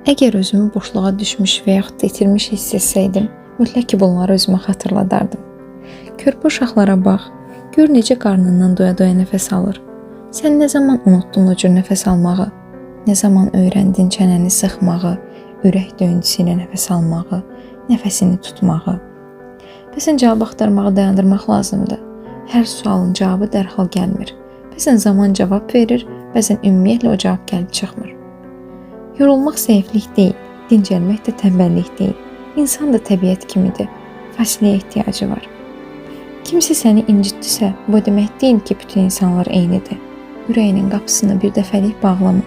Əgər özümü boşluğa düşmüş və yaxud da itirmiş hiss etsəydim, mütləq ki bunları özümə xatırladardım. Körpə uşaqlara bax, gör necə qarnından doya-doya nəfəs alır. Sən nə zaman unutdun o cür nəfəs almağı? Nə zaman öyrəndin çənəni sıxmağı, ürək döyüntüsü ilə nəfəs almağı, nəfəsini tutmağı? Bəzən cavab axtarmağı dayandırmaq lazımdır. Hər sualın cavabı dərhal gəlmir. Bəzən zaman cavab verir, bəzən ümumiyyətlə o cavab gəlib çıxmır. Yorulmaq zəiflik deyil, dincəlmək də tənbəllik deyil. İnsan da təbiət kimidir, fasiləyə ehtiyacı var. Kimsə səni incitdisə, bu demək deyil ki, bütün insanlar eynidir. Ürəyinin qapısını bir dəfəlik bağlama.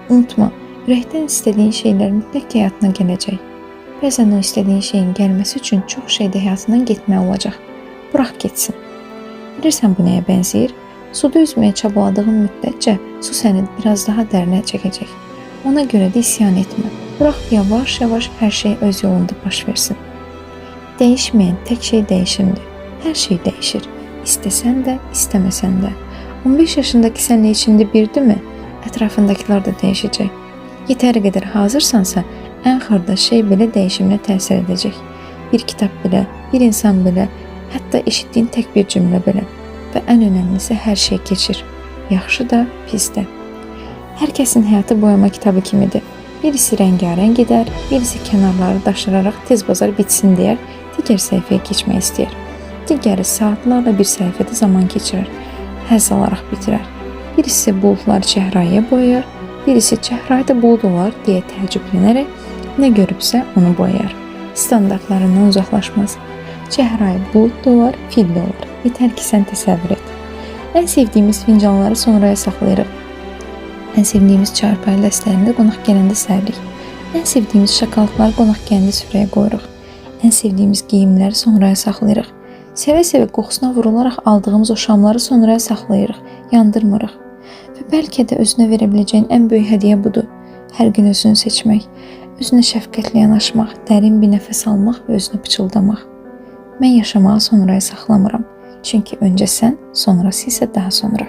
Unutma, ürəkdən istədiyin şeylər mütləq həyatına gələcək. Bəzən o istədiyin şeyin gəlməsi üçün çox şeydə həyatından getmək olacaq. Burax getsin. Bilirsən bu nəyə bənzəyir? Suda üzməyə çabaladığın müddətcə su səni biraz daha dərinə çəkəcək. Ona görə də isyan etmə. Burax yavaş-yavaş hər şey öz yolunda baş versin. Dəyişməyən tək şey dəyişimdir. Hər şey dəyişir. İstəsən də, istəməsən də. 15 yaşındakı sənlə içində birdirmi? Ətrafındakılar da dəyişəcək. Yetəri qədər hazırsansa, ən xırda şey belə dəyişiminə təsir edəcək. Bir kitab belə, bir insan belə, hətta eşitdiyin tək bir cümlə belə. Və ən önəmlisi hər şey keçir. Yaxşı da, pis də. Hər kəsin həyatı boyama kitabı kimidir. Birisi rəngarəng gedər, birisi kənarları daşıraraq tez bazar bitsin deyər, digər səhifəyə keçmək istəyər. Digəri saatlarla bir səhifədə zaman keçirir, həzz alaraq bitirər. Birisi buludları çəhrayıya boyayar, birisi çəhrayıda bulud olar deyə təəccüblənərək nə görübsə onu boyayar. Standartlarından uzaqlaşmaz. Çəhrayı bulud da olar, fil də olar. Yetər ki sən təsəvvür et. Ən sevdiyimiz fincanları sonraya saxlayırıq. Ən sevdiyimiz çarpayı dəstlərində qonaq gələndə səririk. Ən sevdiyimiz şokoladları qonaq gələndə sürəyə qoyuruq. Ən sevdiyimiz geyimləri sonraya saxlayırıq. Sevə-sevə qoxusuna vurularaq aldığımız o şamları sonraya saxlayırıq, yandırmırıq. Və bəlkə də özünə verə biləcəyin ən böyük hədiyyə budur. Hər gün özünü seçmək, özünə şəfqətlə yanaşmaq, dərin bir nəfəs almaq və özünə pıçıldamaq. Mən yaşamağı sonraya saxlamıram. Çünki öncə sən, sonrası isə daha sonra.